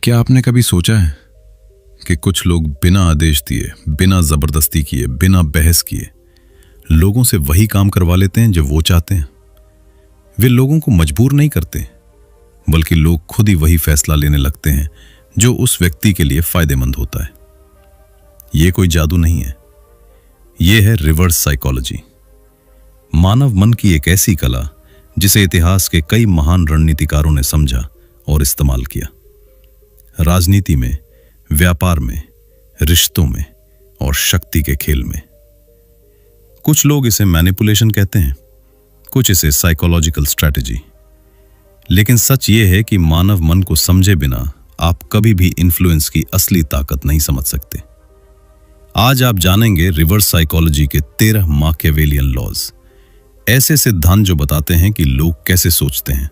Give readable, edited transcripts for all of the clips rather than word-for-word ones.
क्या आपने कभी सोचा है कि कुछ लोग बिना आदेश दिए, बिना जबरदस्ती किए, बिना बहस किए लोगों से वही काम करवा लेते हैं जो वो चाहते हैं। वे लोगों को मजबूर नहीं करते, बल्कि लोग खुद ही वही फैसला लेने लगते हैं जो उस व्यक्ति के लिए फायदेमंद होता है। यह कोई जादू नहीं है, यह है रिवर्स साइकोलॉजी। मानव मन की एक ऐसी कला जिसे इतिहास के कई महान रणनीतिकारों ने समझा और इस्तेमाल किया। राजनीति में, व्यापार में, रिश्तों में और शक्ति के खेल में। कुछ लोग इसे मैनिपुलेशन कहते हैं, कुछ इसे साइकोलॉजिकल स्ट्रैटेजी। लेकिन सच यह है कि मानव मन को समझे बिना आप कभी भी इन्फ्लुएंस की असली ताकत नहीं समझ सकते। आज आप जानेंगे रिवर्स साइकोलॉजी के 13 माकियावेलियन लॉज, ऐसे सिद्धांत जो बताते हैं कि लोग कैसे सोचते हैं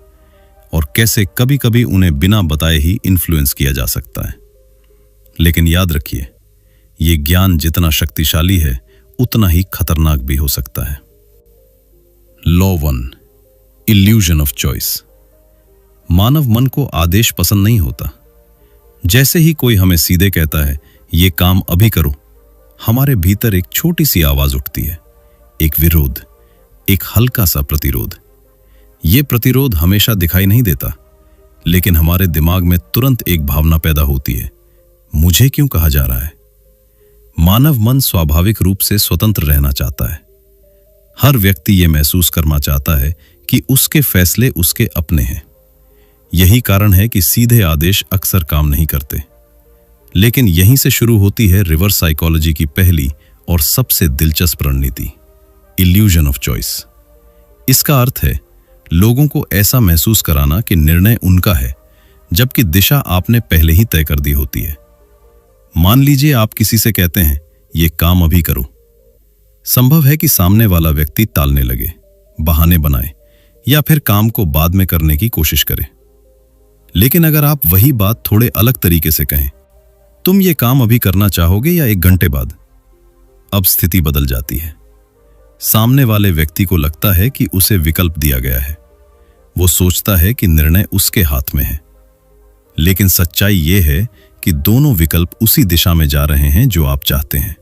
और कैसे कभी कभी उन्हें बिना बताए ही इन्फ्लुएंस किया जा सकता है। लेकिन याद रखिए, यह ज्ञान जितना शक्तिशाली है उतना ही खतरनाक भी हो सकता है। Law 1, illusion of choice. मानव मन को आदेश पसंद नहीं होता। जैसे ही कोई हमें सीधे कहता है यह काम अभी करो, हमारे भीतर एक छोटी सी आवाज उठती है, एक विरोध, एक हल्का सा प्रतिरोध। यह प्रतिरोध हमेशा दिखाई नहीं देता, लेकिन हमारे दिमाग में तुरंत एक भावना पैदा होती है, मुझे क्यों कहा जा रहा है। मानव मन स्वाभाविक रूप से स्वतंत्र रहना चाहता है। हर व्यक्ति यह महसूस करना चाहता है कि उसके फैसले उसके अपने हैं। यही कारण है कि सीधे आदेश अक्सर काम नहीं करते। लेकिन यहीं से शुरू होती है रिवर्स साइकोलॉजी की पहली और सबसे दिलचस्प रणनीति, इल्यूजन ऑफ चॉइस। इसका अर्थ है लोगों को ऐसा महसूस कराना कि निर्णय उनका है, जबकि दिशा आपने पहले ही तय कर दी होती है। मान लीजिए आप किसी से कहते हैं यह काम अभी करो। संभव है कि सामने वाला व्यक्ति टालने लगे, बहाने बनाए या फिर काम को बाद में करने की कोशिश करे। लेकिन अगर आप वही बात थोड़े अलग तरीके से कहें, तुम ये काम अभी करना चाहोगे या 1 घंटे बाद, अब स्थिति बदल जाती है। सामने वाले व्यक्ति को लगता है कि उसे विकल्प दिया गया है। वो सोचता है कि निर्णय उसके हाथ में है। लेकिन सच्चाई यह है कि दोनों विकल्प उसी दिशा में जा रहे हैं जो आप चाहते हैं।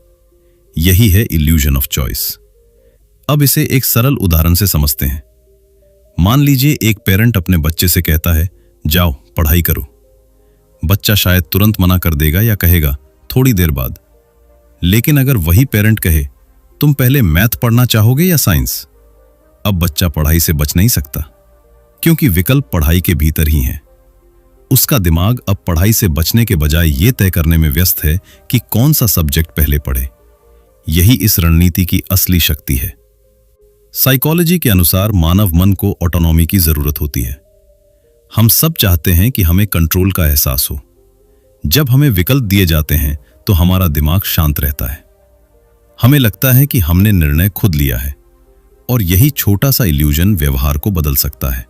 यही है इल्यूजन ऑफ चॉइस। अब इसे एक सरल उदाहरण से समझते हैं। मान लीजिए एक पेरेंट अपने बच्चे से कहता है, जाओ पढ़ाई करो। बच्चा शायद तुरंत मना कर देगा या कहेगा थोड़ी देर बाद। लेकिन अगर वही पेरेंट कहे, तुम पहले मैथ पढ़ना चाहोगे या साइंस, अब बच्चा पढ़ाई से बच नहीं सकता, क्योंकि विकल्प पढ़ाई के भीतर ही है। उसका दिमाग अब पढ़ाई से बचने के बजाय यह तय करने में व्यस्त है कि कौन सा सब्जेक्ट पहले पढ़े। यही इस रणनीति की असली शक्ति है। साइकोलॉजी के अनुसार मानव मन को ऑटोनॉमी की जरूरत होती है। हम सब चाहते हैं कि हमें कंट्रोल का एहसास हो। जब हमें विकल्प दिए जाते हैं तो हमारा दिमाग शांत रहता है। हमें लगता है कि हमने निर्णय खुद लिया है, और यही छोटा सा इल्यूजन व्यवहार को बदल सकता है।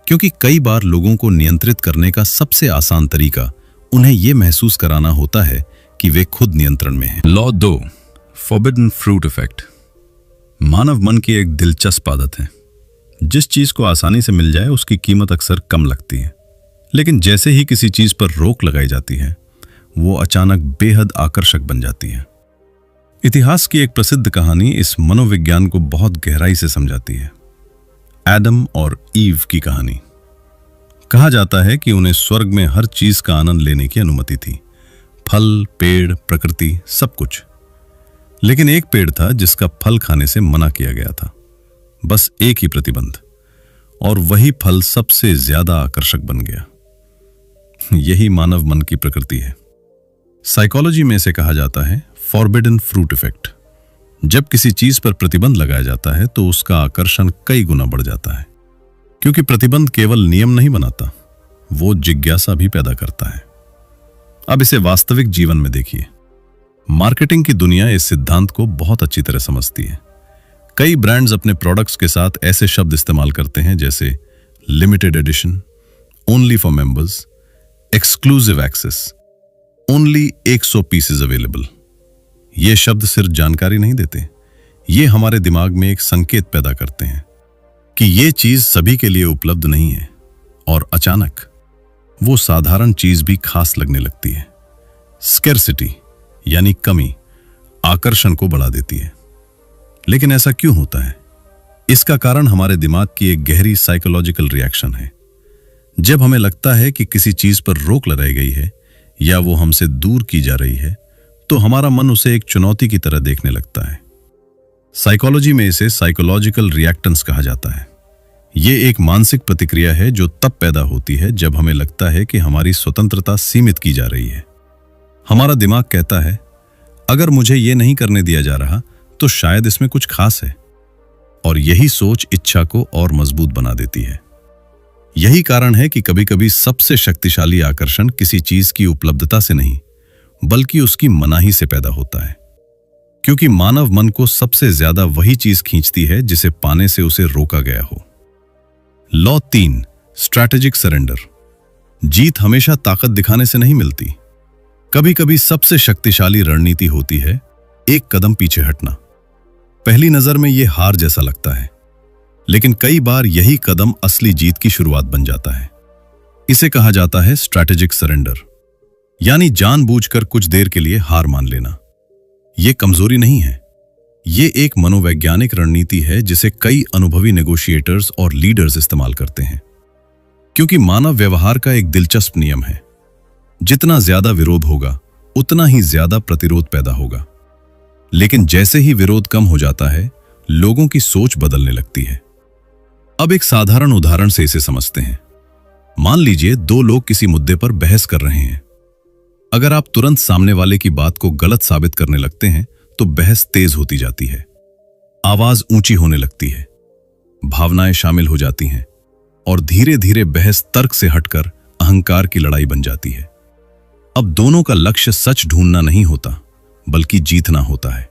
क्योंकि कई बार लोगों को नियंत्रित करने का सबसे आसान तरीका उन्हें यह महसूस कराना होता है कि वे खुद नियंत्रण में हैं। Law 2, forbidden fruit effect. मानव मन की एक दिलचस्प आदत है, जिस चीज को आसानी से मिल जाए उसकी कीमत अक्सर कम लगती है। लेकिन जैसे ही किसी चीज पर रोक लगाई जाती है, वो अचानक बेहद आकर्षक बन जाती है। इतिहास की एक प्रसिद्ध कहानी इस मनोविज्ञान को बहुत गहराई से समझाती है। एडम और ईव की कहानी। कहा जाता है कि उन्हें स्वर्ग में हर चीज का आनंद लेने की अनुमति थी, फल, पेड़, प्रकृति, सब कुछ। लेकिन एक पेड़ था जिसका फल खाने से मना किया गया था। बस एक ही प्रतिबंध, और वही फल सबसे ज्यादा आकर्षक बन गया। यही मानव मन की प्रकृति है। साइकोलॉजी में इसे कहा जाता है फॉरबिडन फ्रूट इफेक्ट। जब किसी चीज पर प्रतिबंध लगाया जाता है तो उसका आकर्षण कई गुना बढ़ जाता है, क्योंकि प्रतिबंध केवल नियम नहीं बनाता, वो जिज्ञासा भी पैदा करता है। अब इसे वास्तविक जीवन में देखिए। मार्केटिंग की दुनिया इस सिद्धांत को बहुत अच्छी तरह समझती है। कई ब्रांड्स अपने प्रोडक्ट्स के साथ ऐसे शब्द इस्तेमाल करते हैं जैसे limited edition, only for members, exclusive access, only 100 pieces available. ये शब्द सिर्फ जानकारी नहीं देते, ये हमारे दिमाग में एक संकेत पैदा करते हैं कि ये चीज सभी के लिए उपलब्ध नहीं है। और अचानक वो साधारण चीज भी खास लगने लगती है। स्कैर्सिटी यानी कमी आकर्षण को बढ़ा देती है। लेकिन ऐसा क्यों होता है? इसका कारण हमारे दिमाग की एक गहरी साइकोलॉजिकल रिएक्शन है। जब हमें लगता है कि किसी चीज पर रोक लगाई गई है या वो हमसे दूर की जा रही है, तो हमारा मन उसे एक चुनौती की तरह देखने लगता है। साइकोलॉजी में इसे साइकोलॉजिकल रिएक्टेंस कहा जाता है। ये एक मानसिक प्रतिक्रिया है जो तब पैदा होती है जब हमें लगता है कि हमारी स्वतंत्रता सीमित की जा रही है। हमारा दिमाग कहता है, अगर मुझे ये नहीं करने दिया जा रहा तो शायद इसमें कुछ खास है, और यही सोच इच्छा को और मजबूत बना देती है। यही कारण है कि कभी कभी सबसे शक्तिशाली आकर्षण किसी चीज की उपलब्धता से नहीं, बल्कि उसकी मनाही से पैदा होता है। क्योंकि मानव मन को सबसे ज्यादा वही चीज खींचती है जिसे पाने से उसे रोका गया हो। Law 3, strategic surrender. जीत हमेशा ताकत दिखाने से नहीं मिलती। कभी कभी सबसे शक्तिशाली रणनीति होती है एक कदम पीछे हटना। पहली नजर में यह हार जैसा लगता है, लेकिन कई बार यही कदम असली जीत की शुरुआत बन जाता है। इसे कहा जाता है स्ट्रैटेजिक सरेंडर, यानी जानबूझकर कुछ देर के लिए हार मान लेना। यह कमजोरी नहीं है, ये एक मनोवैज्ञानिक रणनीति है जिसे कई अनुभवी नेगोशिएटर्स और लीडर्स इस्तेमाल करते हैं। क्योंकि मानव व्यवहार का एक दिलचस्प नियम है, जितना ज्यादा विरोध होगा उतना ही ज्यादा प्रतिरोध पैदा होगा। लेकिन जैसे ही विरोध कम हो जाता है, लोगों की सोच बदलने लगती है। अब एक साधारण उदाहरण से इसे समझते हैं। मान लीजिए दो लोग किसी मुद्दे पर बहस कर रहे हैं। अगर आप तुरंत सामने वाले की बात को गलत साबित करने लगते हैं तो बहस तेज होती जाती है, आवाज ऊंची होने लगती है, भावनाएं शामिल हो जाती हैं और धीरे धीरे बहस तर्क से हटकर अहंकार की लड़ाई बन जाती है। अब दोनों का लक्ष्य सच ढूंढना नहीं होता, बल्कि जीतना होता है।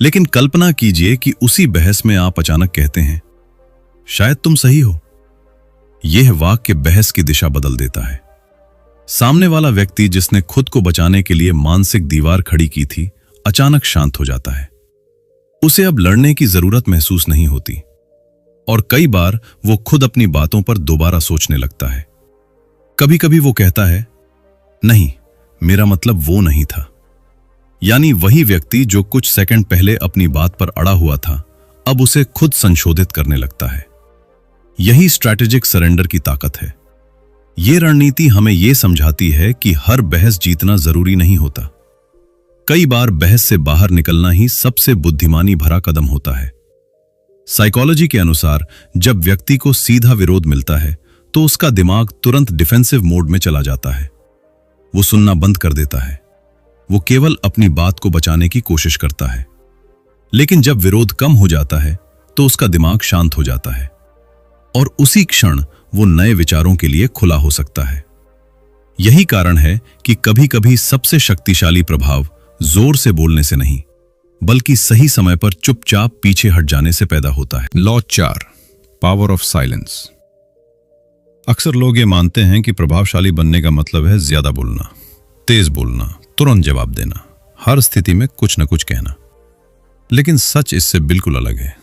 लेकिन कल्पना कीजिए कि उसी बहस में आप अचानक कहते हैं, शायद तुम सही हो। यह वाक्य बहस की दिशा बदल देता है। सामने वाला व्यक्ति जिसने खुद को बचाने के लिए मानसिक दीवार खड़ी की थी, अचानक शांत हो जाता है। उसे अब लड़ने की जरूरत महसूस नहीं होती और कई बार वो खुद अपनी बातों पर दोबारा सोचने लगता है। कभी कभी वो कहता है, नहीं, मेरा मतलब वो नहीं था। यानी वही व्यक्ति जो कुछ सेकंड पहले अपनी बात पर अड़ा हुआ था, अब उसे खुद संशोधित करने लगता है। यही स्ट्रैटेजिक सरेंडर की ताकत है। यह रणनीति हमें यह समझाती है कि हर बहस जीतना जरूरी नहीं होता। कई बार बहस से बाहर निकलना ही सबसे बुद्धिमानी भरा कदम होता है। साइकोलॉजी के अनुसार जब व्यक्ति को सीधा विरोध मिलता है तो उसका दिमाग तुरंत डिफेंसिव मोड में चला जाता है। वो सुनना बंद कर देता है, वो केवल अपनी बात को बचाने की कोशिश करता है। लेकिन जब विरोध कम हो जाता है तो उसका दिमाग शांत हो जाता है और उसी क्षण वो नए विचारों के लिए खुला हो सकता है। यही कारण है कि कभी-कभी सबसे शक्तिशाली प्रभाव जोर से बोलने से नहीं, बल्कि सही समय पर चुपचाप पीछे हट जाने से पैदा होता है। Law 4, power of silence. अक्सर लोग ये मानते हैं कि प्रभावशाली बनने का मतलब है ज्यादा बोलना, तेज बोलना, तुरंत जवाब देना, हर स्थिति में कुछ न कुछ कहना। लेकिन सच इससे बिल्कुल अलग है।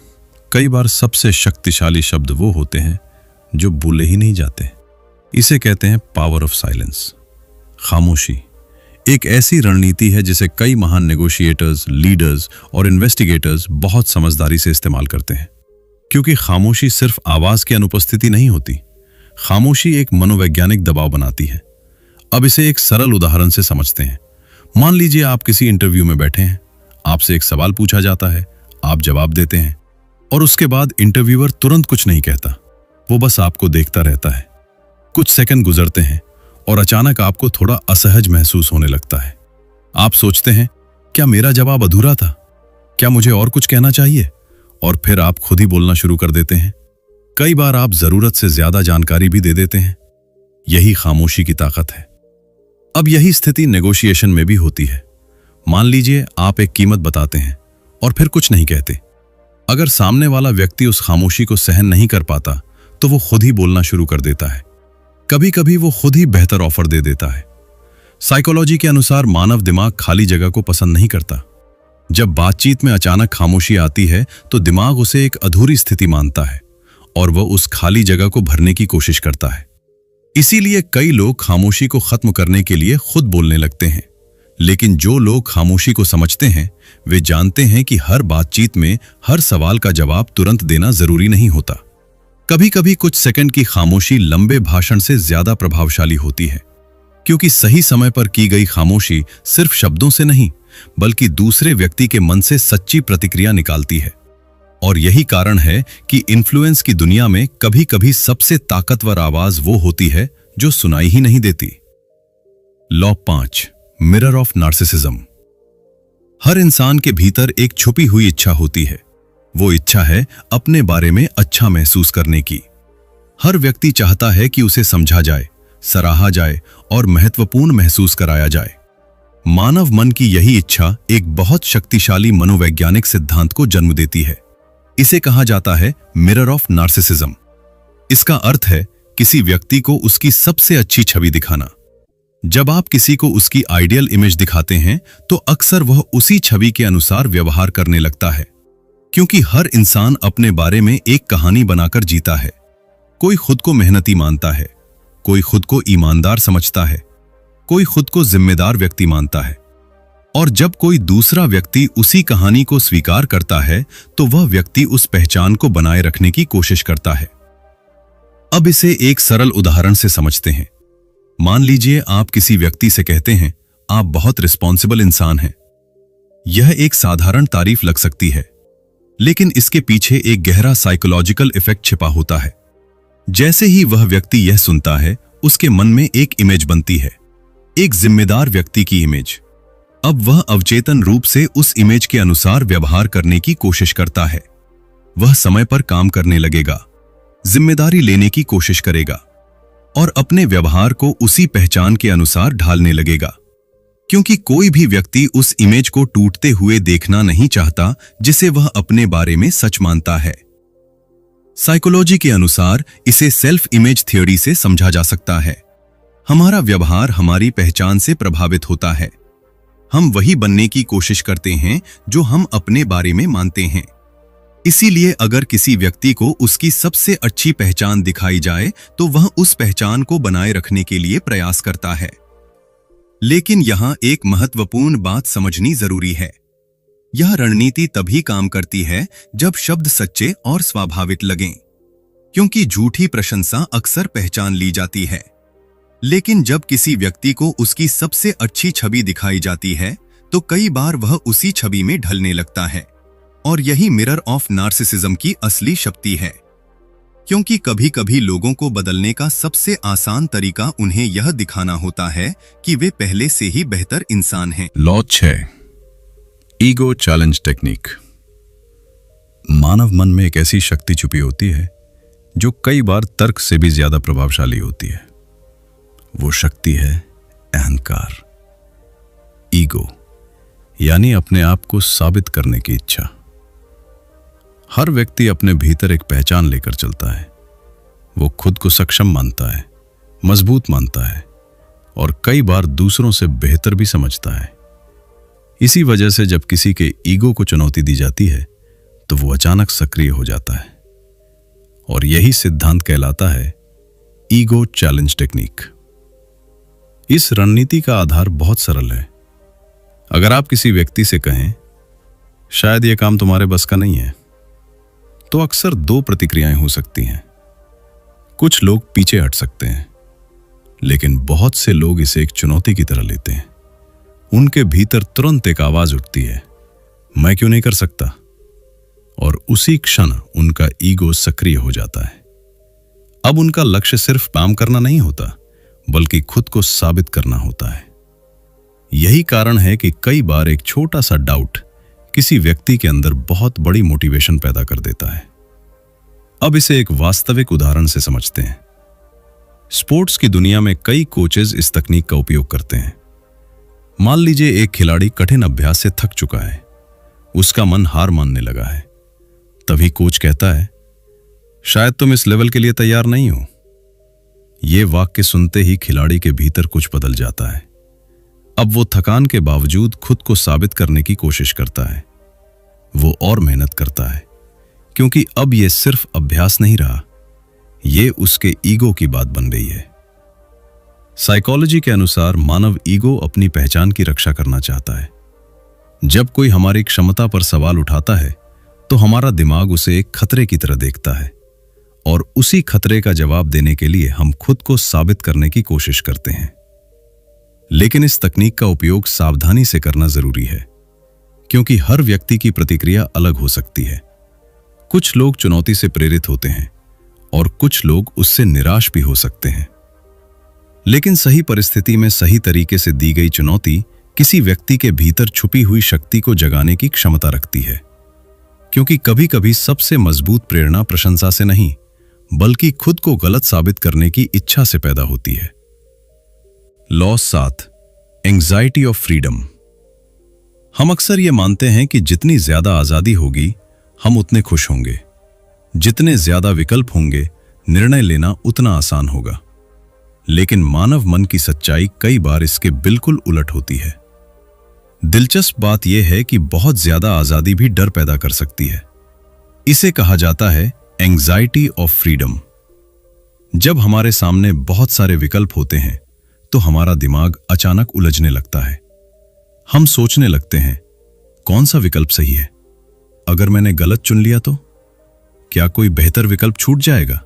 कई बार सबसे शक्तिशाली शब्द वो होते हैं जो बोले ही नहीं जाते। इसे कहते हैं पावर ऑफ साइलेंस। खामोशी एक ऐसी रणनीति है जिसे कई महान नेगोशिएटर्स, लीडर्स और इन्वेस्टिगेटर्स बहुत समझदारी से इस्तेमाल करते हैं। क्योंकि खामोशी सिर्फ आवाज की अनुपस्थिति नहीं होती, खामोशी एक मनोवैज्ञानिक दबाव बनाती है। अब इसे एक सरल उदाहरण से समझते हैं। मान लीजिए आप किसी इंटरव्यू में बैठे हैं, आपसे एक सवाल पूछा जाता है, आप जवाब देते हैं और उसके बाद इंटरव्यूअर तुरंत कुछ नहीं कहता, वो बस आपको देखता रहता है। कुछ सेकंड गुजरते हैं और अचानक आपको थोड़ा असहज महसूस होने लगता है। आप सोचते हैं, क्या मेरा जवाब अधूरा था? क्या मुझे और कुछ कहना चाहिए? और फिर आप खुद ही बोलना शुरू कर देते हैं। कई बार आप जरूरत से ज्यादा जानकारी भी दे देते हैं। यही खामोशी की ताकत है। अब यही स्थिति नेगोशिएशन में भी होती है। मान लीजिए आप एक कीमत बताते हैं और फिर कुछ नहीं कहते। अगर सामने वाला व्यक्ति उस खामोशी को सहन नहीं कर पाता तो वो खुद ही बोलना शुरू कर देता है। कभी कभी वो खुद ही बेहतर ऑफर दे देता है। साइकोलॉजी के अनुसार मानव दिमाग खाली जगह को पसंद नहीं करता। जब बातचीत में अचानक खामोशी आती है तो दिमाग उसे एक अधूरी स्थिति मानता है और वह उस खाली जगह को भरने की कोशिश करता है। इसीलिए कई लोग खामोशी को खत्म करने के लिए खुद बोलने लगते हैं, लेकिन जो लोग खामोशी को समझते हैं वे जानते हैं कि हर बातचीत में हर सवाल का जवाब तुरंत देना जरूरी नहीं होता। कभी कभी कुछ सेकंड की खामोशी लंबे भाषण से ज्यादा प्रभावशाली होती है, क्योंकि सही समय पर की गई खामोशी सिर्फ शब्दों से नहीं बल्कि दूसरे व्यक्ति के मन से सच्ची प्रतिक्रिया निकालती है। और यही कारण है कि इन्फ्लुएंस की दुनिया में कभी कभी सबसे ताकतवर आवाज वो होती है जो सुनाई ही नहीं देती। Law 5, mirror of narcissism. हर इंसान के भीतर एक छुपी हुई इच्छा होती है। वो इच्छा है अपने बारे में अच्छा महसूस करने की। हर व्यक्ति चाहता है कि उसे समझा जाए, सराहा जाए और महत्वपूर्ण महसूस कराया जाए। मानव मन की यही इच्छा एक बहुत शक्तिशाली मनोवैज्ञानिक सिद्धांत को जन्म देती है। इसे कहा जाता है मिरर ऑफ नार्सिसिज्म। इसका अर्थ है किसी व्यक्ति को उसकी सबसे अच्छी छवि दिखाना। जब आप किसी को उसकी आइडियल इमेज दिखाते हैं तो अक्सर वह उसी छवि के अनुसार व्यवहार करने लगता है, क्योंकि हर इंसान अपने बारे में एक कहानी बनाकर जीता है। कोई खुद को मेहनती मानता है, कोई खुद को ईमानदार समझता है, कोई खुद को जिम्मेदार व्यक्ति मानता है। और जब कोई दूसरा व्यक्ति उसी कहानी को स्वीकार करता है तो वह व्यक्ति उस पहचान को बनाए रखने की कोशिश करता है। अब इसे एक सरल उदाहरण से समझते हैं। मान लीजिए आप किसी व्यक्ति से कहते हैं, आप बहुत रिस्पॉन्सिबल इंसान हैं। यह एक साधारण तारीफ लग सकती है, लेकिन इसके पीछे एक गहरा साइकोलॉजिकल इफेक्ट छिपा होता है। जैसे ही वह व्यक्ति यह सुनता है, उसके मन में एक इमेज बनती है, एक जिम्मेदार व्यक्ति की इमेज। अब वह अवचेतन रूप से उस इमेज के अनुसार व्यवहार करने की कोशिश करता है। वह समय पर काम करने लगेगा, जिम्मेदारी लेने की कोशिश करेगा और अपने व्यवहार को उसी पहचान के अनुसार ढालने लगेगा, क्योंकि कोई भी व्यक्ति उस इमेज को टूटते हुए देखना नहीं चाहता जिसे वह अपने बारे में सच मानता है। साइकोलॉजी के अनुसार इसे सेल्फ इमेज थ्योरी से समझा जा सकता है। हमारा व्यवहार हमारी पहचान से प्रभावित होता है। हम वही बनने की कोशिश करते हैं जो हम अपने बारे में मानते हैं। इसीलिए अगर किसी व्यक्ति को उसकी सबसे अच्छी पहचान दिखाई जाए तो वह उस पहचान को बनाए रखने के लिए प्रयास करता है। लेकिन यहां एक महत्वपूर्ण बात समझनी जरूरी है। यह रणनीति तभी काम करती है जब शब्द सच्चे और स्वाभाविक लगें, क्योंकि झूठी प्रशंसा अक्सर पहचान ली जाती है। लेकिन जब किसी व्यक्ति को उसकी सबसे अच्छी छवि दिखाई जाती है तो कई बार वह उसी छवि में ढलने लगता है। और यही मिरर ऑफ नार्सिसिज्म की असली शक्ति है, क्योंकि कभी कभी लोगों को बदलने का सबसे आसान तरीका उन्हें यह दिखाना होता है कि वे पहले से ही बेहतर इंसान हैं। Law 6, ego challenge technique. मानव मन में एक ऐसी शक्ति छुपी होती है जो कई बार तर्क से भी ज्यादा प्रभावशाली होती है। वो शक्ति है अहंकार, ईगो, यानी अपने आप को साबित करने की इच्छा। हर व्यक्ति अपने भीतर एक पहचान लेकर चलता है। वो खुद को सक्षम मानता है, मजबूत मानता है और कई बार दूसरों से बेहतर भी समझता है। इसी वजह से जब किसी के ईगो को चुनौती दी जाती है तो वो अचानक सक्रिय हो जाता है। और यही सिद्धांत कहलाता है ईगो चैलेंज टेक्निक। इस रणनीति का आधार बहुत सरल है। अगर आप किसी व्यक्ति से कहें, शायद यह काम तुम्हारे बस का नहीं है, तो अक्सर दो प्रतिक्रियाएं हो सकती हैं। कुछ लोग पीछे हट सकते हैं, लेकिन बहुत से लोग इसे एक चुनौती की तरह लेते हैं। उनके भीतर तुरंत एक आवाज उठती है, मैं क्यों नहीं कर सकता? और उसी क्षण उनका ईगो सक्रिय हो जाता है। अब उनका लक्ष्य सिर्फ काम करना नहीं होता, बल्कि खुद को साबित करना होता है। यही कारण है कि कई बार एक छोटा सा डाउट किसी व्यक्ति के अंदर बहुत बड़ी मोटिवेशन पैदा कर देता है। अब इसे एक वास्तविक उदाहरण से समझते हैं। स्पोर्ट्स की दुनिया में कई कोचेज इस तकनीक का उपयोग करते हैं। मान लीजिए एक खिलाड़ी कठिन अभ्यास से थक चुका है, उसका मन हार मानने लगा है। तभी कोच कहता है, शायद तुम इस लेवल के लिए तैयार नहीं हो। यह वाक्य सुनते ही खिलाड़ी के भीतर कुछ बदल जाता है। अब वो थकान के बावजूद खुद को साबित करने की कोशिश करता है। वो और मेहनत करता है, क्योंकि अब यह सिर्फ अभ्यास नहीं रहा, यह उसके ईगो की बात बन रही है। साइकोलॉजी के अनुसार मानव ईगो अपनी पहचान की रक्षा करना चाहता है। जब कोई हमारी क्षमता पर सवाल उठाता है तो हमारा दिमाग उसे एक खतरे की तरह देखता है और उसी खतरे का जवाब देने के लिए हम खुद को साबित करने की कोशिश करते हैं। लेकिन इस तकनीक का उपयोग सावधानी से करना जरूरी है, क्योंकि हर व्यक्ति की प्रतिक्रिया अलग हो सकती है। कुछ लोग चुनौती से प्रेरित होते हैं और कुछ लोग उससे निराश भी हो सकते हैं। लेकिन सही परिस्थिति में सही तरीके से दी गई चुनौती किसी व्यक्ति के भीतर छुपी हुई शक्ति को जगाने की क्षमता रखती है, क्योंकि कभी-कभी सबसे मजबूत प्रेरणा प्रशंसा से नहीं, बल्कि खुद को गलत साबित करने की इच्छा से पैदा होती है। Law 7, anxiety of freedom. हम अक्सर ये मानते हैं कि जितनी ज्यादा आजादी होगी हम उतने खुश होंगे, जितने ज्यादा विकल्प होंगे निर्णय लेना उतना आसान होगा। लेकिन मानव मन की सच्चाई कई बार इसके बिल्कुल उलट होती है। दिलचस्प बात यह है कि बहुत ज्यादा आजादी भी डर पैदा कर सकती है। इसे कहा जाता है एंग्जाइटी ऑफ फ्रीडम। जब हमारे सामने बहुत सारे विकल्प होते हैं तो हमारा दिमाग अचानक उलझने लगता है। हम सोचने लगते हैं, कौन सा विकल्प सही है? अगर मैंने गलत चुन लिया तो क्या कोई बेहतर विकल्प छूट जाएगा?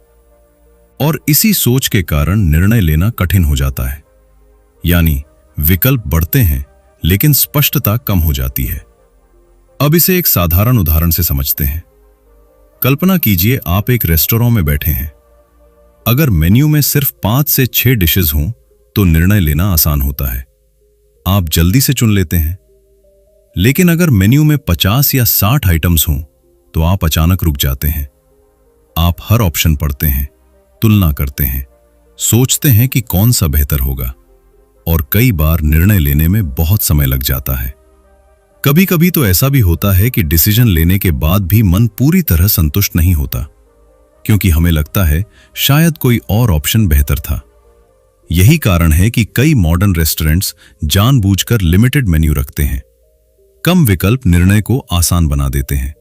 और इसी सोच के कारण निर्णय लेना कठिन हो जाता है। यानी विकल्प बढ़ते हैं लेकिन स्पष्टता कम हो जाती है। अब इसे एक साधारण उदाहरण से समझते हैं। कल्पना कीजिए आप एक रेस्टोरेंट में बैठे हैं। अगर मेन्यू में सिर्फ 5 से 6 डिशेस हों तो निर्णय लेना आसान होता है, आप जल्दी से चुन लेते हैं। लेकिन अगर मेन्यू में 50 या 60 आइटम्स हों तो आप अचानक रुक जाते हैं। आप हर ऑप्शन पढ़ते हैं, तुलना करते हैं, सोचते हैं कि कौन सा बेहतर होगा, और कई बार निर्णय लेने में बहुत समय लग जाता है। कभी कभी तो ऐसा भी होता है कि डिसीजन लेने के बाद भी मन पूरी तरह संतुष्ट नहीं होता, क्योंकि हमें लगता है शायद कोई और ऑप्शन बेहतर था। यही कारण है कि कई मॉडर्न रेस्टोरेंट्स जानबूझकर लिमिटेड मेन्यू रखते हैं। कम विकल्प निर्णय को आसान बना देते हैं।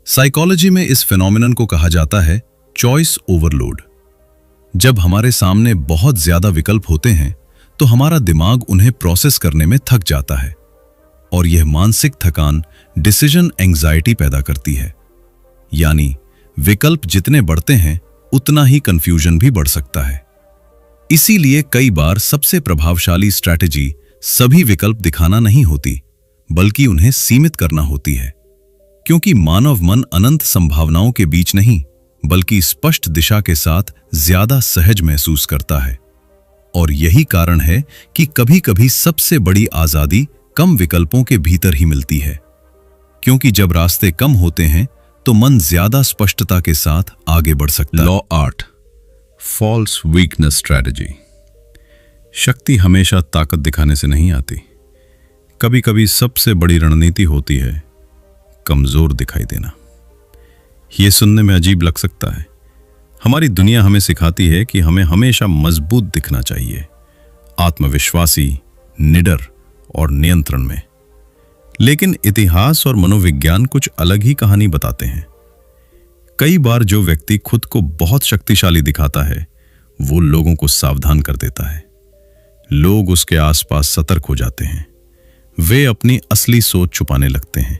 साइकोलॉजी में इस फिनोमिनन को कहा जाता है चॉइस ओवरलोड। जब हमारे सामने बहुत ज्यादा विकल्प होते हैं तो हमारा दिमाग उन्हें प्रोसेस करने में थक जाता है, और यह मानसिक थकान डिसीजन एंग्जाइटी पैदा करती है। यानी विकल्प जितने बढ़ते हैं उतना ही कंफ्यूजन भी बढ़ सकता है। इसीलिए कई बार सबसे प्रभावशाली स्ट्रैटेजी सभी विकल्प दिखाना नहीं होती, बल्कि उन्हें सीमित करना होती है, क्योंकि मानव मन अनंत संभावनाओं के बीच नहीं, बल्कि स्पष्ट दिशा के साथ ज्यादा सहज महसूस करता है। और यही कारण है कि कभी-कभी सबसे बड़ी आजादी कम विकल्पों के भीतर ही मिलती है, क्योंकि जब रास्ते कम होते हैं तो मन ज्यादा स्पष्टता के साथ आगे बढ़ सकता है। Law 8, false weakness strategy. शक्ति हमेशा ताकत दिखाने से नहीं आती। कभी कभी सबसे बड़ी रणनीति होती है कमजोर दिखाई देना। यह सुनने में अजीब लग सकता है। हमारी दुनिया हमें सिखाती है कि हमें हमेशा मजबूत दिखना चाहिए, आत्मविश्वासी, निडर और नियंत्रण में। लेकिन इतिहास और मनोविज्ञान कुछ अलग ही कहानी बताते हैं। कई बार जो व्यक्ति खुद को बहुत शक्तिशाली दिखाता है वो लोगों को सावधान कर देता है। लोग उसके आसपास सतर्क हो जाते हैं, वे अपनी असली सोच छुपाने लगते हैं।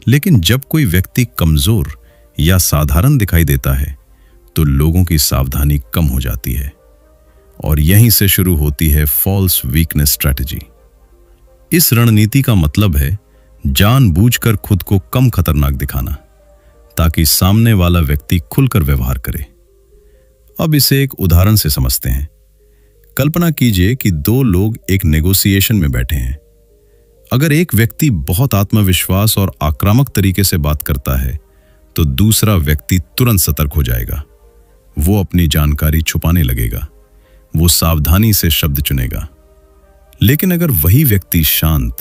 लेकिन जब कोई व्यक्ति कमजोर या साधारण दिखाई देता है तो लोगों की सावधानी कम हो जाती है, और यहीं से शुरू होती है फॉल्स वीकनेस स्ट्रैटेजी। इस रणनीति का मतलब है जानबूझकर खुद को कम खतरनाक दिखाना, ताकि सामने वाला व्यक्ति खुलकर व्यवहार करे। अब इसे एक उदाहरण से समझते हैं। कल्पना कीजिए कि 2 लोग एक नेगोशिएशन में बैठे हैं। अगर एक व्यक्ति बहुत आत्मविश्वास और आक्रामक तरीके से बात करता है तो दूसरा व्यक्ति तुरंत सतर्क हो जाएगा। वो अपनी जानकारी छुपाने लगेगा, वो सावधानी से शब्द चुनेगा। लेकिन अगर वही व्यक्ति शांत,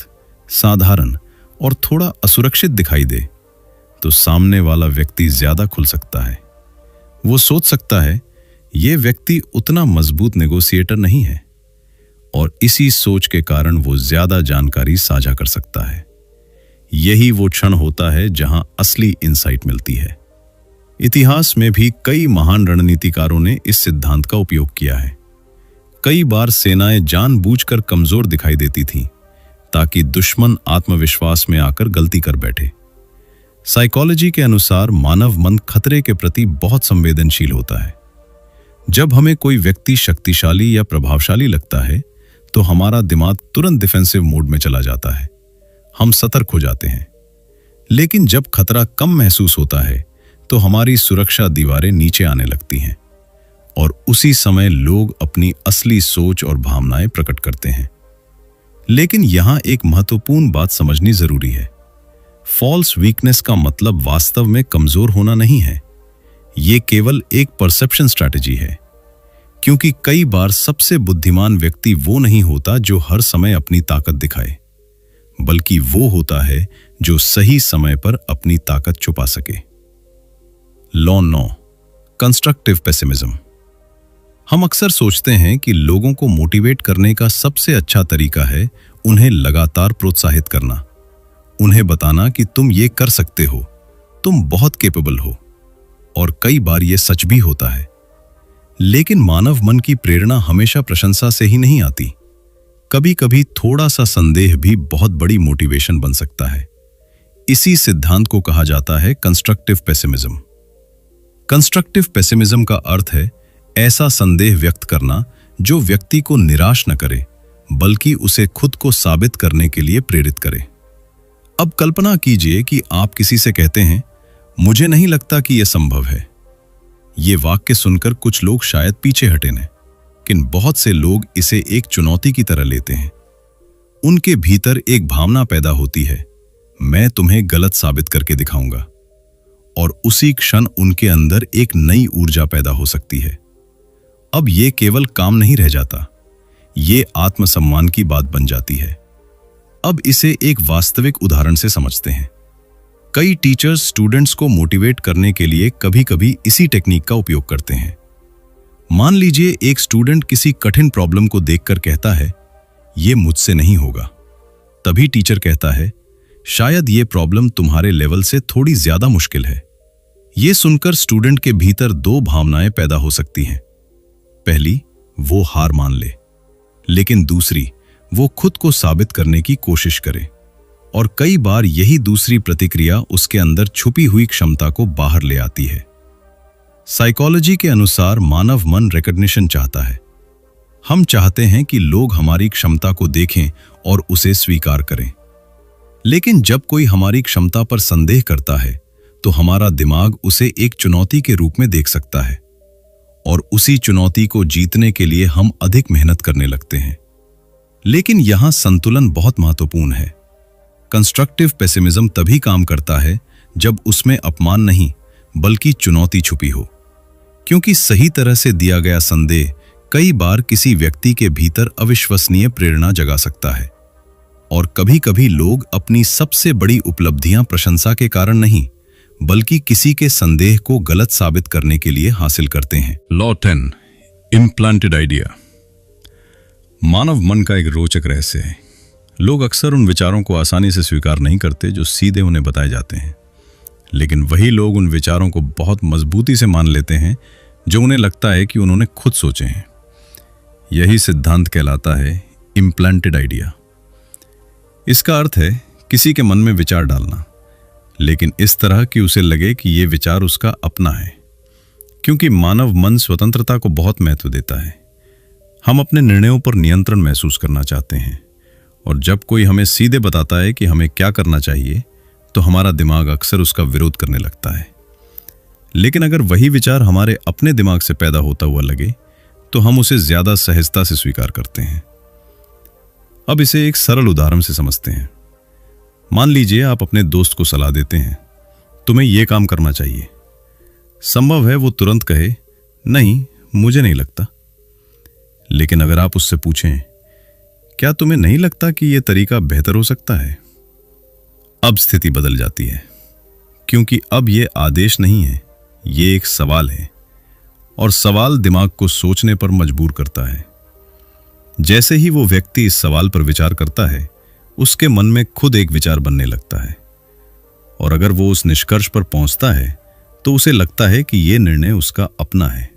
साधारण और थोड़ा असुरक्षित दिखाई दे तो सामने वाला व्यक्ति ज्यादा खुल सकता है। वो सोच सकता है ये व्यक्ति उतना मजबूत नेगोशिएटर नहीं है, और इसी सोच के कारण वो ज्यादा जानकारी साझा कर सकता है। यही वो क्षण होता है जहां असली इंसाइट मिलती है। इतिहास में भी कई महान रणनीतिकारों ने इस सिद्धांत का उपयोग किया है। कई बार सेनाएं जानबूझकर कमजोर दिखाई देती थीं ताकि दुश्मन आत्मविश्वास में आकर गलती कर बैठे। साइकोलॉजी के अनुसार मानव मन खतरे के प्रति बहुत संवेदनशील होता है। जब हमें कोई व्यक्ति शक्तिशाली या प्रभावशाली लगता है तो हमारा दिमाग तुरंत डिफेंसिव मोड में चला जाता है, हम सतर्क हो जाते हैं। लेकिन जब खतरा कम महसूस होता है तो हमारी सुरक्षा दीवारें नीचे आने लगती हैं और उसी समय लोग अपनी असली सोच और भावनाएं प्रकट करते हैं। लेकिन यहां एक महत्वपूर्ण बात समझनी जरूरी है। फॉल्स वीकनेस का मतलब वास्तव में कमजोर होना नहीं है, यह केवल एक परसेप्शन स्ट्रैटेजी है। क्योंकि कई बार सबसे बुद्धिमान व्यक्ति वो नहीं होता जो हर समय अपनी ताकत दिखाए, बल्कि वो होता है जो सही समय पर अपनी ताकत छुपा सके। Law 9, constructive pessimism. हम अक्सर सोचते हैं कि लोगों को मोटिवेट करने का सबसे अच्छा तरीका है उन्हें लगातार प्रोत्साहित करना, उन्हें बताना कि तुम ये कर सकते हो, तुम बहुत कैपेबल हो। और कई बार यह सच भी होता है। लेकिन मानव मन की प्रेरणा हमेशा प्रशंसा से ही नहीं आती। कभी कभी थोड़ा सा संदेह भी बहुत बड़ी मोटिवेशन बन सकता है। इसी सिद्धांत को कहा जाता है कंस्ट्रक्टिव पेसिमिज्म। कंस्ट्रक्टिव पेसिमिज्म का अर्थ है ऐसा संदेह व्यक्त करना जो व्यक्ति को निराश न करे, बल्कि उसे खुद को साबित करने के लिए प्रेरित करे। अब कल्पना कीजिए कि आप किसी से कहते हैं, मुझे नहीं लगता कि यह संभव है। ये वाक्य सुनकर कुछ लोग शायद पीछे हटे न, लेकिन बहुत से लोग इसे एक चुनौती की तरह लेते हैं। उनके भीतर एक भावना पैदा होती है, मैं तुम्हें गलत साबित करके दिखाऊंगा। और उसी क्षण उनके अंदर एक नई ऊर्जा पैदा हो सकती है। अब यह केवल काम नहीं रह जाता, ये आत्मसम्मान की बात बन जाती है। अब इसे एक वास्तविक उदाहरण से समझते हैं। कई टीचर्स स्टूडेंट्स को मोटिवेट करने के लिए कभी-कभी इसी टेक्निक का उपयोग करते हैं। मान लीजिए एक स्टूडेंट किसी कठिन प्रॉब्लम को देखकर कहता है, यह मुझसे नहीं होगा। तभी टीचर कहता है, शायद यह प्रॉब्लम तुम्हारे लेवल से थोड़ी ज्यादा मुश्किल है। यह सुनकर स्टूडेंट के भीतर दो भावनाएं पैदा हो सकती हैं। पहली, वो हार मान ले, लेकिन दूसरी, वो खुद को साबित करने की कोशिश करे। और कई बार यही दूसरी प्रतिक्रिया उसके अंदर छुपी हुई क्षमता को बाहर ले आती है। साइकोलॉजी के अनुसार मानव मन रिकॉग्निशन चाहता है। हम चाहते हैं कि लोग हमारी क्षमता को देखें और उसे स्वीकार करें। लेकिन जब कोई हमारी क्षमता पर संदेह करता है तो हमारा दिमाग उसे एक चुनौती के रूप में देख सकता है और उसी चुनौती को जीतने के लिए हम अधिक मेहनत करने लगते हैं। लेकिन यहां संतुलन बहुत महत्वपूर्ण है। कंस्ट्रक्टिव पेसिमिज्म तभी काम करता है जब उसमें अपमान नहीं बल्कि चुनौती छुपी हो, क्योंकि सही तरह से दिया गया संदेह कई बार किसी व्यक्ति के भीतर अविश्वसनीय प्रेरणा जगा सकता है। और कभी-कभी लोग अपनी सबसे बड़ी उपलब्धियां प्रशंसा के कारण नहीं बल्कि किसी के संदेह को गलत साबित करने के लिए हासिल करते हैं। Law 10, implanted idea. मानव मन का एक रोचक रहस्य है। लोग अक्सर उन विचारों को आसानी से स्वीकार नहीं करते जो सीधे उन्हें बताए जाते हैं, लेकिन वही लोग उन विचारों को बहुत मजबूती से मान लेते हैं जो उन्हें लगता है कि उन्होंने खुद सोचे हैं। यही सिद्धांत कहलाता है इम्प्लांटेड आइडिया। इसका अर्थ है किसी के मन में विचार डालना, लेकिन इस तरह कि उसे लगे कि यह विचार उसका अपना है। क्योंकि मानव मन स्वतंत्रता को बहुत महत्व देता है। हम अपने निर्णयों पर नियंत्रण महसूस करना चाहते हैं, और जब कोई हमें सीधे बताता है कि हमें क्या करना चाहिए तो हमारा दिमाग अक्सर उसका विरोध करने लगता है। लेकिन अगर वही विचार हमारे अपने दिमाग से पैदा होता हुआ लगे तो हम उसे ज्यादा सहजता से स्वीकार करते हैं। अब इसे एक सरल उदाहरण से समझते हैं। मान लीजिए आप अपने दोस्त को सलाह देते हैं, तुम्हें यह काम करना चाहिए। संभव है वो तुरंत कहे, नहीं मुझे नहीं लगता। लेकिन अगर आप उससे पूछें, क्या तुम्हें नहीं लगता कि यह तरीका बेहतर हो सकता है? अब स्थिति बदल जाती है, क्योंकि अब यह आदेश नहीं है, यह एक सवाल है, और सवाल दिमाग को सोचने पर मजबूर करता है। जैसे ही वो व्यक्ति इस सवाल पर विचार करता है, उसके मन में खुद एक विचार बनने लगता है, और अगर वो उस निष्कर्ष पर पहुंचता है तो उसे लगता है कि यह निर्णय उसका अपना है।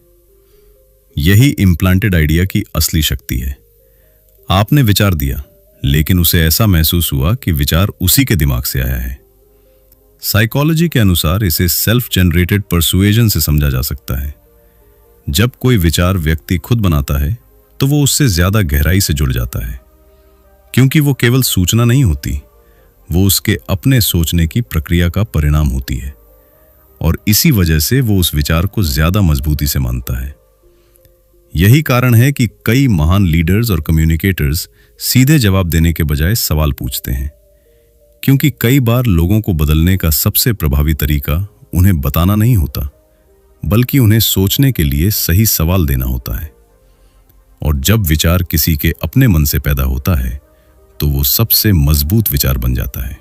यही इम्प्लांटेड आइडिया की असली शक्ति है। आपने विचार दिया, लेकिन उसे ऐसा महसूस हुआ कि विचार उसी के दिमाग से आया है। साइकोलॉजी के अनुसार इसे सेल्फ जनरेटेड परसुएजन से समझा जा सकता है। जब कोई विचार व्यक्ति खुद बनाता है तो वो उससे ज्यादा गहराई से जुड़ जाता है, क्योंकि वो केवल सूचना नहीं होती, वो उसके अपने सोचने की प्रक्रिया का परिणाम होती है, और इसी वजह से वो उस विचार को ज्यादा मजबूती से मानता है। यही कारण है कि कई महान लीडर्स और कम्युनिकेटर्स सीधे जवाब देने के बजाय सवाल पूछते हैं, क्योंकि कई बार लोगों को बदलने का सबसे प्रभावी तरीका उन्हें बताना नहीं होता, बल्कि उन्हें सोचने के लिए सही सवाल देना होता है। और जब विचार किसी के अपने मन से पैदा होता है तो वो सबसे मजबूत विचार बन जाता है।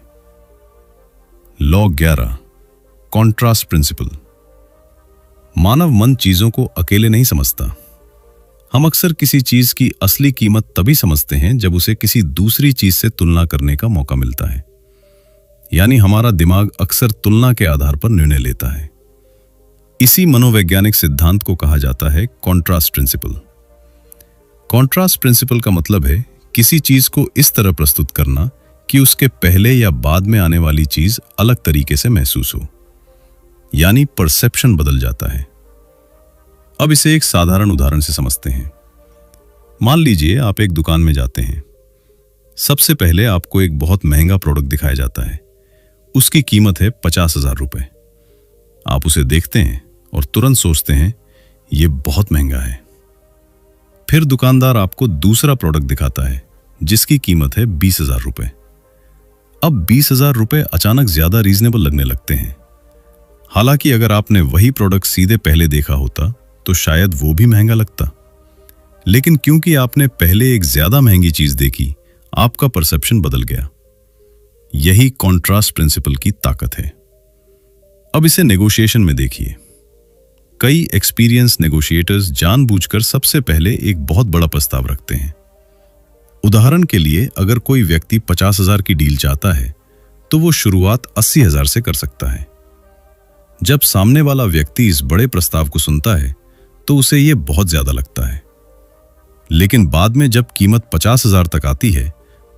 Law 11, contrast principal. मानव मन चीजों को अकेले नहीं समझता। हम अक्सर किसी चीज की असली कीमत तभी समझते हैं जब उसे किसी दूसरी चीज से तुलना करने का मौका मिलता है। यानी हमारा दिमाग अक्सर तुलना के आधार पर निर्णय लेता है। इसी मनोवैज्ञानिक सिद्धांत को कहा जाता है कॉन्ट्रास्ट प्रिंसिपल। कॉन्ट्रास्ट प्रिंसिपल का मतलब है किसी चीज को इस तरह प्रस्तुत करना कि उसके पहले या बाद में आने वाली चीज अलग तरीके से महसूस हो, यानी परसेप्शन बदल जाता है। अब इसे एक साधारण उदाहरण से समझते हैं। मान लीजिए आप एक दुकान में जाते हैं। सबसे पहले आपको एक बहुत महंगा प्रोडक्ट दिखाया जाता है। उसकी कीमत है 50,000 रुपए। आप उसे देखते हैं और तुरंत सोचते हैं यह बहुत महंगा है। फिर दुकानदार आपको दूसरा प्रोडक्ट दिखाता है जिसकी कीमत है 20,000 रुपए। अब 20,000 रुपए अचानक ज्यादा रीजनेबल लगने लगते हैं। हालांकि अगर आपने वही प्रोडक्ट सीधे पहले देखा होता तो शायद वो भी महंगा लगता, लेकिन क्योंकि आपने पहले एक ज्यादा महंगी चीज देखी, आपका परसेप्शन बदल गया। यही कॉन्ट्रास्ट प्रिंसिपल की ताकत है। अब इसे नेगोशिएशन में देखिए। कई एक्सपीरियंस नेगोशिएटर्स जानबूझकर सबसे पहले एक बहुत बड़ा प्रस्ताव रखते हैं। उदाहरण के लिए, अगर कोई व्यक्ति 50,000 की डील चाहता है तो वो शुरुआत 80,000 से कर सकता है। जब सामने वाला व्यक्ति इस बड़े प्रस्ताव को सुनता है तो उसे ये बहुत ज्यादा लगता है, लेकिन बाद में जब कीमत 50,000 तक आती है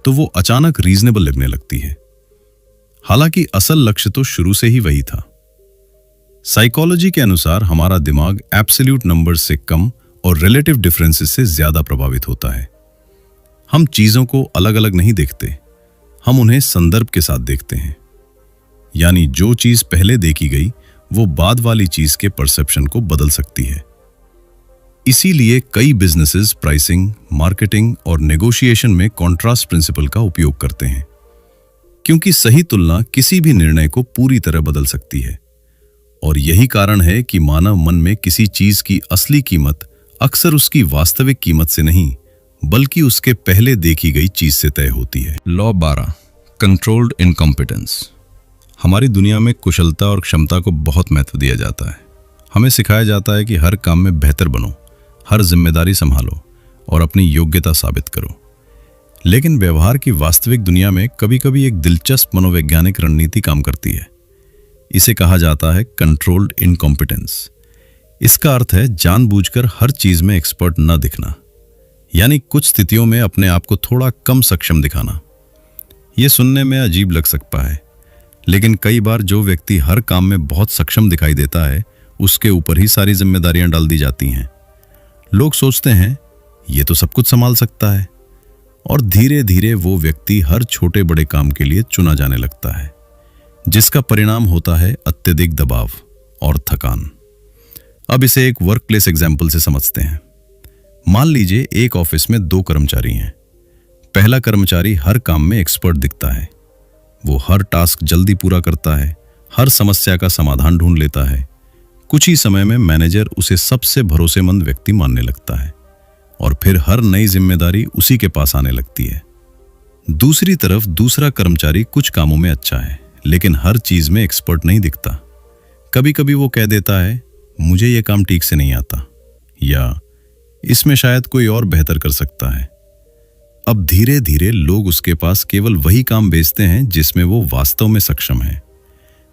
तो वो अचानक रीजनेबल लगने लगती है। हालांकि असल लक्ष्य तो शुरू से ही वही था। साइकोलॉजी के अनुसार हमारा दिमाग एब्सोल्यूट नंबर्स से कम और रिलेटिव डिफरेंसेस से ज्यादा प्रभावित होता है। हम चीजों को अलग अलग नहीं देखते, हम उन्हें संदर्भ के साथ देखते हैं। यानी जो चीज पहले देखी गई वो बाद वाली चीज के परसेप्शन को बदल सकती है। इसीलिए कई बिजनेसेस प्राइसिंग, मार्केटिंग और नेगोशिएशन में कॉन्ट्रास्ट प्रिंसिपल का उपयोग करते हैं, क्योंकि सही तुलना किसी भी निर्णय को पूरी तरह बदल सकती है। और यही कारण है कि मानव मन में किसी चीज की असली कीमत अक्सर उसकी वास्तविक कीमत से नहीं, बल्कि उसके पहले देखी गई चीज से तय होती है। Law 12, controlled incompetence. हमारी दुनिया में कुशलता और क्षमता को बहुत महत्व दिया जाता है। हमें सिखाया जाता है कि हर काम में बेहतर बनो, हर जिम्मेदारी संभालो और अपनी योग्यता साबित करो। लेकिन व्यवहार की वास्तविक दुनिया में कभी-कभी एक दिलचस्प मनोवैज्ञानिक रणनीति काम करती है। इसे कहा जाता है कंट्रोल्ड इनकॉम्पिटेंस। इसका अर्थ है जानबूझकर हर चीज में एक्सपर्ट न दिखना, यानी कुछ स्थितियों में अपने आप को थोड़ा कम सक्षम दिखाना। यह सुनने में अजीब लग सकता है, लेकिन कई बार जो व्यक्ति हर काम में बहुत सक्षम दिखाई देता है, उसके ऊपर ही सारी जिम्मेदारियां डाल दी जाती हैं। लोग सोचते हैं ये तो सब कुछ संभाल सकता है, और धीरे धीरे वो व्यक्ति हर छोटे बड़े काम के लिए चुना जाने लगता है, जिसका परिणाम होता है अत्यधिक दबाव और थकान। अब इसे एक वर्क प्लेस एग्जाम्पल से समझते हैं। मान लीजिए एक ऑफिस में 2 कर्मचारी हैं। पहला कर्मचारी हर काम में एक्सपर्ट दिखता है। वो हर टास्क जल्दी पूरा करता है, हर समस्या का समाधान ढूंढ लेता है। कुछ ही समय में मैनेजर उसे सबसे भरोसेमंद व्यक्ति मानने लगता है, और फिर हर नई जिम्मेदारी उसी के पास आने लगती है। दूसरी तरफ दूसरा कर्मचारी कुछ कामों में अच्छा है, लेकिन हर चीज में एक्सपर्ट नहीं दिखता। कभी कभी वो कह देता है मुझे ये काम ठीक से नहीं आता, या इसमें शायद कोई और बेहतर कर सकता है। अब धीरे धीरे लोग उसके पास केवल वही काम भेजते हैं जिसमें वो वास्तव में सक्षम है।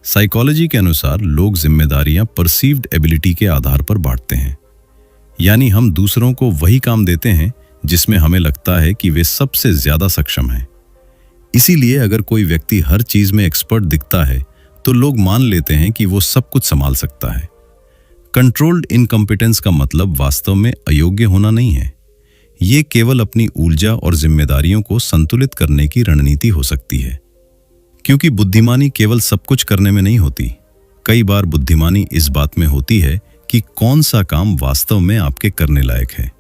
साइकोलॉजी के अनुसार लोग जिम्मेदारियां परसीव्ड एबिलिटी के आधार पर बांटते हैं। यानी हम दूसरों को वही काम देते हैं जिसमें हमें लगता है कि वे सबसे ज्यादा सक्षम हैं। इसीलिए अगर कोई व्यक्ति हर चीज में एक्सपर्ट दिखता है तो लोग मान लेते हैं कि वो सब कुछ संभाल सकता है। कंट्रोल्ड इनकॉम्पिटेंस का मतलब वास्तव में अयोग्य होना नहीं है। ये केवल अपनी ऊर्जा और जिम्मेदारियों को संतुलित करने की रणनीति हो सकती है। क्योंकि बुद्धिमानी केवल सब कुछ करने में नहीं होती। कई बार बुद्धिमानी इस बात में होती है कि कौन सा काम वास्तव में आपके करने लायक है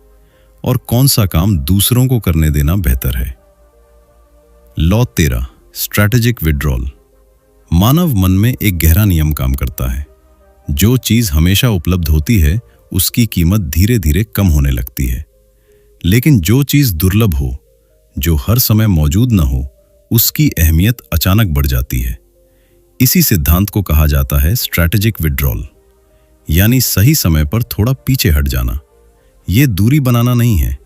और कौन सा काम दूसरों को करने देना बेहतर है। Law 13, strategic withdrawal. मानव मन में एक गहरा नियम काम करता है। जो चीज हमेशा उपलब्ध होती है उसकी कीमत धीरे धीरे कम होने लगती है, लेकिन जो चीज दुर्लभ हो, जो हर समय मौजूद न हो, उसकी अहमियत अचानक बढ़ जाती है। इसी सिद्धांत को कहा जाता है स्ट्रैटेजिक विड्रॉल, यानी सही समय पर थोड़ा पीछे हट जाना। ये दूरी बनाना नहीं है,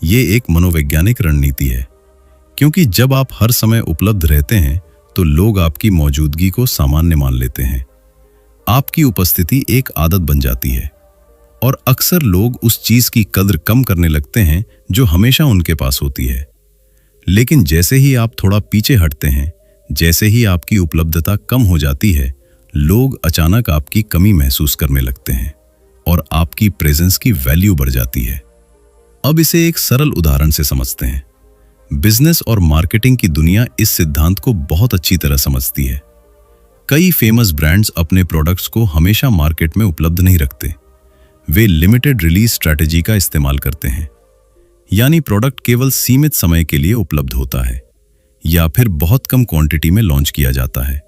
ये एक मनोवैज्ञानिक रणनीति है। क्योंकि जब आप हर समय उपलब्ध रहते हैं तो लोग आपकी मौजूदगी को सामान्य मान लेते हैं। आपकी उपस्थिति एक आदत बन जाती है और अक्सर लोग उस चीज की कद्र कम करने लगते हैं जो हमेशा उनके पास होती है। लेकिन जैसे ही आप थोड़ा पीछे हटते हैं, जैसे ही आपकी उपलब्धता कम हो जाती है, लोग अचानक आपकी कमी महसूस करने लगते हैं और आपकी प्रेजेंस की वैल्यू बढ़ जाती है। अब इसे एक सरल उदाहरण से समझते हैं। बिजनेस और मार्केटिंग की दुनिया इस सिद्धांत को बहुत अच्छी तरह समझती है। कई फेमस ब्रांड्स अपने प्रोडक्ट्स को हमेशा मार्केट में उपलब्ध नहीं रखते। वे लिमिटेड रिलीज स्ट्रैटेजी का इस्तेमाल करते हैं, यानी प्रोडक्ट केवल सीमित समय के लिए उपलब्ध होता है या फिर बहुत कम क्वांटिटी में लॉन्च किया जाता है।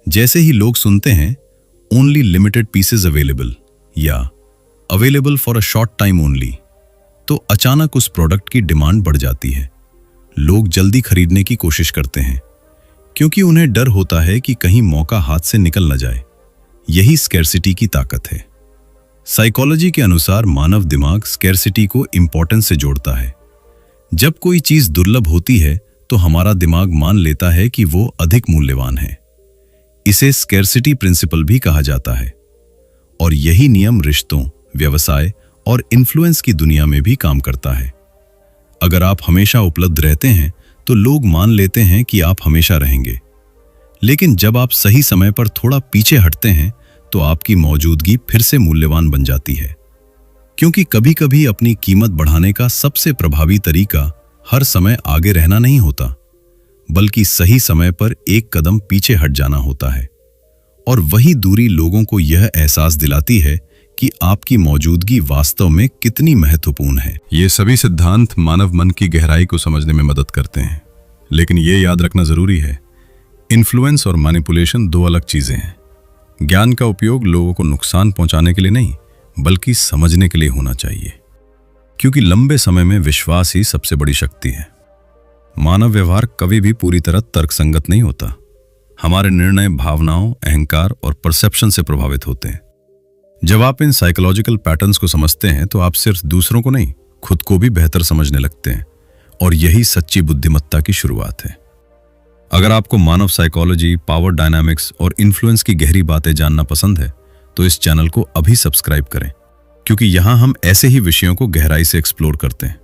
जैसे ही लोग सुनते हैं ओनली लिमिटेड पीसेज अवेलेबल या available for a short time only, तो अचानक उस प्रोडक्ट की डिमांड बढ़ जाती है। लोग जल्दी खरीदने की कोशिश करते हैं क्योंकि उन्हें डर होता है कि कहीं मौका हाथ से निकल न जाए। यही स्कैर्सिटी की ताकत है। साइकोलॉजी के अनुसार मानव दिमाग स्कैर्सिटी को इंपॉर्टेंस से जोड़ता है। जब कोई चीज दुर्लभ होती है तो हमारा दिमाग मान लेता है कि वो अधिक मूल्यवान है। इसे स्कैर्सिटी प्रिंसिपल भी कहा जाता है और यही नियम रिश्तों, व्यवसाय और इन्फ्लुएंस की दुनिया में भी काम करता है। अगर आप हमेशा उपलब्ध रहते हैं तो लोग मान लेते हैं कि आप हमेशा रहेंगे। लेकिन जब आप सही समय पर थोड़ा पीछे हटते हैं तो आपकी मौजूदगी फिर से मूल्यवान बन जाती है। क्योंकि कभी-कभी अपनी कीमत बढ़ाने का सबसे प्रभावी तरीका हर समय आगे रहना नहीं होता, बल्कि सही समय पर एक कदम पीछे हट जाना होता है। और वही दूरी लोगों को यह एहसास दिलाती है कि आपकी मौजूदगी वास्तव में कितनी महत्वपूर्ण है। ये सभी सिद्धांत मानव मन की गहराई को समझने में मदद करते हैं, लेकिन ये याद रखना जरूरी है, इन्फ्लुएंस और मैनिपुलेशन दो अलग चीजें हैं। ज्ञान का उपयोग लोगों को नुकसान पहुंचाने के लिए नहीं, बल्कि समझने के लिए होना चाहिए। क्योंकि लंबे समय में विश्वास ही सबसे बड़ी शक्ति है। मानव व्यवहार कभी भी पूरी तरह तर्कसंगत नहीं होता। हमारे निर्णय भावनाओं, अहंकार और परसेप्शन से प्रभावित होते हैं। जब आप इन साइकोलॉजिकल पैटर्न्स को समझते हैं तो आप सिर्फ दूसरों को नहीं, खुद को भी बेहतर समझने लगते हैं, और यही सच्ची बुद्धिमत्ता की शुरुआत है। अगर आपको मानव साइकोलॉजी, पावर डायनामिक्स और इन्फ्लुएंस की गहरी बातें जानना पसंद है तो इस चैनल को अभी सब्सक्राइब करें, क्योंकि यहां हम ऐसे ही विषयों को गहराई से एक्सप्लोर करते हैं।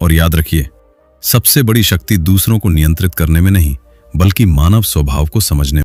और याद रखिए, सबसे बड़ी शक्ति दूसरों को नियंत्रित करने में नहीं, बल्कि मानव स्वभाव को समझने